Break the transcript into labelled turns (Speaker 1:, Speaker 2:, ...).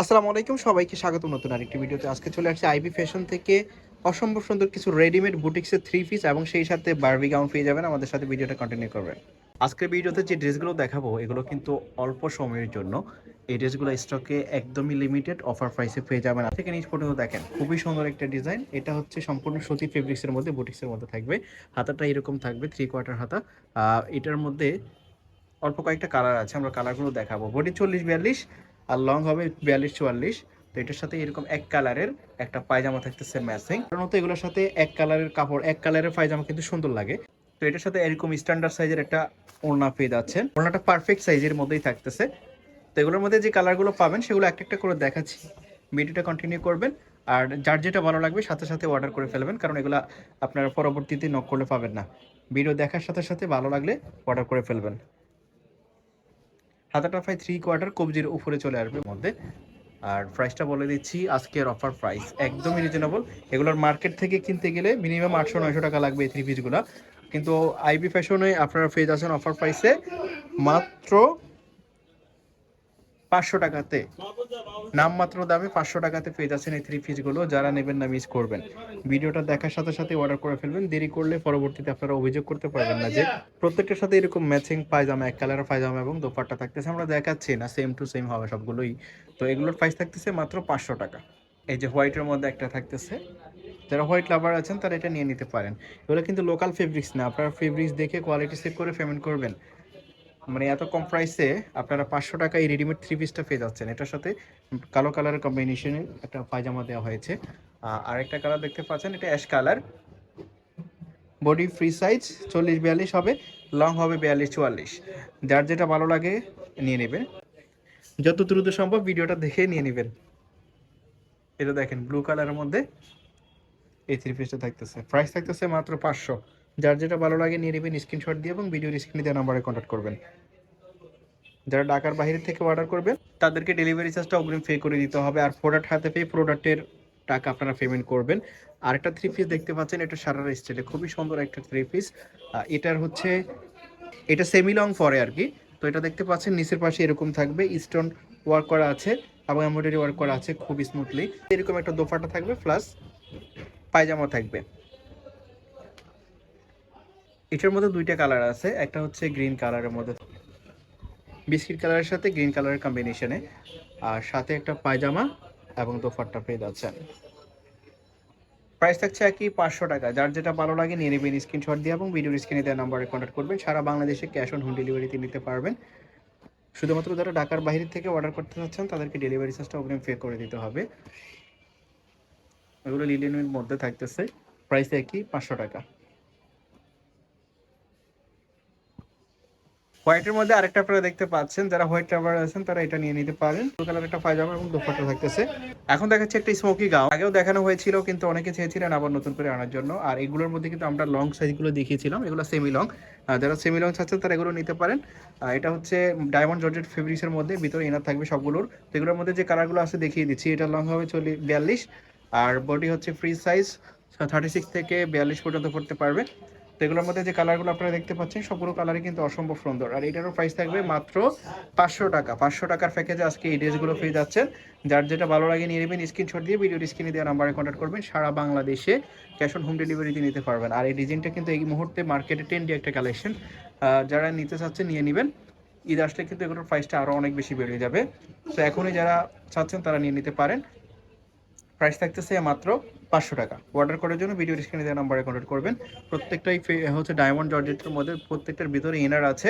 Speaker 1: আসসালামু আলাইকুম, সবাইকে স্বাগতম নতুন আরেকটি ভিডিওতে। আজকে চলে আসছে আইবি ফ্যাশন থেকে অসম্ভব সুন্দর কিছু রেডিমেড বুটিক্সের থ্রি পিস এবং সেই সাথে বারবি গাউন পেয়ে যাবেন। আমাদের সাথে ভিডিওটা কন্টিনিউ করবেন। আজকের ভিডিওতে যে ড্রেসগুলো দেখাবো এগুলো কিন্তু অল্প সময়ের জন্য। এই ড্রেসগুলো স্টকে একদমই লিমিটেড, অফার প্রাইসে পেয়ে যাবেন। থেকে নিচ পর্যন্ত দেখেন, খুবই সুন্দর একটা ডিজাইন। এটা হচ্ছে সম্পূর্ণ সুতি ফেব্রিক্সের মধ্যে, বুটিক্সের মধ্যে থাকবে। হাতাটা এরকম থাকবে, 3/4 হাতা। এটার মধ্যে অল্প কয়েকটা কালার আছে, আমরা কালারগুলো দেখাবো। বডি 40-42 আর লং হবে 42-44। তো এটার সাথে এরকম এক কালারের একটা পায়জামা থাকতেছে ম্যাচিং। সাধারণত এগুলোর সাথে এক কালারের কাপড়, এক কালারের পায়জামা কিন্তু সুন্দর লাগে। তো এটার সাথে এরকম স্ট্যান্ডার্ড সাইজের একটা ওড়না পেয়ে যাচ্ছেন। ওড়নাটা পারফেক্ট সাইজের মধ্যেই থাকতেছে। তো এগুলোর মধ্যে যে কালারগুলো পাবেন সেগুলো একটা একটা করে দেখাচ্ছি, ভিডিওটা কন্টিনিউ করবেন। আর যার যেটা ভালো লাগবে সাথে সাথে অর্ডার করে ফেলবেন, কারণ এগুলো আপনারা পরবর্তীতে নক করলে পাবেন না। ভিডিও দেখার সাথে সাথে ভালো লাগলে অর্ডার করে ফেলবেন। হাতাটা প্রায় 3/4 কবজির উপরে চলে আসবে মধ্যে। আর প্রাইসটা বলে দিচ্ছি, আজকের অফার প্রাইস একদমই রিজনেবল। এগুলোর মার্কেট থেকে কিনতে গেলে মিনিমাম 800-900 টাকা লাগবে এই থ্রি পিসগুলো, কিন্তু আইবি ফ্যাশনে আপনারা পেয়ে যাচ্ছেন অফার প্রাইসে মাত্র 500 টাকাতে। নামমাত্র দামে 500 টাকাতে পেয়ে যাচ্ছেন এই থ্রি পিসগুলো। যারা নেবেন না মিস করবেন, ভিডিওটা দেখার সাথে সাথে অর্ডার করে ফেলবেন। দেরি করলে পরবর্তীতে আপনারা অভিযোগ করতে পারবেন না যে প্রত্যেকটার সাথে এরকম ম্যাচিং পায়জামা, এক কালারের পায়জামা এবং দোপাট্টা থাকতেছে। আমরা দেখাচ্ছি না, সেম টু সেম হবে সবগুলোই। তো এগুলোর প্রাইস থাকতেছে মাত্র 500 টাকা। এই যে হোয়াইটের মধ্যে একটা থাকতেছে, যারা হোয়াইট লাভার আছেন তারা এটা নিয়ে নিতে পারেন। এগুলো কিন্তু লোকাল ফেব্রিক্স না, আপনারা ফেব্রিক্স দেখে কোয়ালিটি চেক করে পেমেন্ট করবেন। মানে এত কম প্রাইসে আপনারা 500 টাকা এই রেডিমেড থ্রি পিসটা পেয়ে যাচ্ছেন। এটার সাথে কালো কালারের কম্বিনেশনে একটা পায়জামা দেওয়া হয়েছে। আরেকটা কালার দেখতে পাচ্ছেন, এটা ash colour. Body free size 40-42 হবে, লং হবে 42-44। যার যেটা ভালো লাগে নিয়ে নেবেন, যত দ্রুত সম্ভব ভিডিওটা দেখে নিয়ে নেবেন। এটা দেখেন ব্লু কালারের মধ্যে এই থ্রি পিসটা থাকতেছে, প্রাইস থাকতেছে মাত্র 500। যার যেটা ভালো লাগে নিয়ে নেবেন, স্ক্রিনশট দিয়ে এবং ভিডিওর স্ক্রিনে দেওয়া নাম্বারে কন্ট্যাক্ট করবেন। যারা ঢাকার বাইরে থেকে অর্ডার করবেন তাদেরকে ডেলিভারি চার্জটা অগ্রিম পে করে দিতে হবে, আর প্রোডাক্ট হাতে পেয়ে প্রোডাক্টের টাকা আপনারা পেমেন্ট করবেন। আরেকটা থ্রি পিস দেখতে পাচ্ছেন, এটা সারারা স্টাইলে খুবই সুন্দর একটা থ্রি পিস। এটার হচ্ছে এটা সেমি লং পরে আর কি। তো এটা দেখতে পাচ্ছেন নিচের পাশে এরকম থাকবে, স্টোন ওয়ার্ক করা আছে এবং এমব্রয়ডারি ওয়ার্ক করা আছে খুব স্মুথলি। এরকম একটা দোপাট্টা থাকবে প্লাস পায়জামা থাকবে। এটার মধ্যে দুইটা কালার আছে, একটা হচ্ছে গ্রিন কালারের মধ্যে, বিস্কিট কালারের সাথে গ্রিন কালারের কম্বিনেশনে, আর সাথে একটা পায়জামা এবং দোপাট্টা পেয়ে যাচ্ছেন। প্রাইস থাকছে একই 500 টাকা। যার যেটা ভালো লাগে নিয়ে নেবেন, স্ক্রিনশট দিয়ে এবং ভিডিওর স্ক্রিনে দেওয়া নাম্বারে কন্ট্যাক্ট করবেন। সারা বাংলাদেশে ক্যাশ অন হোম ডেলিভারিতে নিতে পারবেন। শুধুমাত্র যারা ঢাকার বাইরে থেকে অর্ডার করতে চাচ্ছেন তাদেরকে ডেলিভারি চার্জটা অগ্রিম পে করে দিতে হবে। এগুলো লিলেনের মধ্যে থাকতেছে, প্রাইস একই 500 টাকা। হোয়াইটের মধ্যে আরেকটা আপনারা দেখতে পাচ্ছেন, যারা হোয়াইট লাভার আছেন তারা এটা নিয়ে নিতে পারেন। ব্লু কালার একটা পায়জামা এবং দোপাট্টা থাকতেছে। এখন দেখাচ্ছে একটা স্মোকি গাউন, আগেও দেখানো হয়েছিল কিন্তু অনেকে চেয়েছিলেন আবার নতুন করে আনার জন্য। আর এগুলোর মধ্যে কিন্তু আমরা লং সাইজগুলো দেখিয়েছিলাম, এগুলো সেমি লং। যারা সেমি লং চাচ্ছেন তারা এগুলো নিতে পারেন। এটা হচ্ছে ডায়মন্ড জর্জেট ফেব্রিক্সের মধ্যে, ভিতরে ইনার থাকবে সবগুলোর। তো এগুলোর মধ্যে যে কালারগুলো আছে দেখিয়ে দিচ্ছি। এটা লং হবে 42, আর বডি হচ্ছে ফ্রি সাইজ 36 থেকে 42 পর্যন্ত পড়তে পারবে। তো এগুলোর মধ্যে যে কালারগুলো আপনারা দেখতে পাচ্ছেন সবগুলো কালারই কিন্তু অসম্ভব সুন্দর। আর এটারও প্রাইস থাকবে মাত্র 500 টাকা। 500 টাকার প্যাকেজে আজকে এই ড্রেসগুলো পেয়ে যাচ্ছেন। যার যেটা ভালো লাগে নিয়ে নেবেন, স্ক্রিনশট দিয়ে ভিডিওর স্ক্রিনে দেওয়া নাম্বারে কন্ট্যাক্ট করবেন। সারা বাংলাদেশে ক্যাশ অন হোম ডেলিভারিতে নিতে পারবেন। আর এই ডিজাইনটা কিন্তু এই মুহূর্তে মার্কেটে ট্রেন্ডি একটা কালেকশন। যারা নিতে চাচ্ছেন নিয়ে নেবেন। ঈদ আসলে কিন্তু এগুলোর প্রাইসটা আরও অনেক বেশি বেড়ে যাবে। তো এখনই যারা চাচ্ছেন তারা নিয়ে নিতে পারেন। প্রাইস থাকতেছে মাত্র 500 টাকা। অর্ডার করার জন্য ভিডিও স্ক্রিনে দেওয়া নাম্বারে কন্ট্যাক্ট করবেন। প্রত্যেকটাই হচ্ছে ডায়মন্ড জর্জেটের মধ্যে, প্রত্যেকটার ভিতরে ইনার আছে।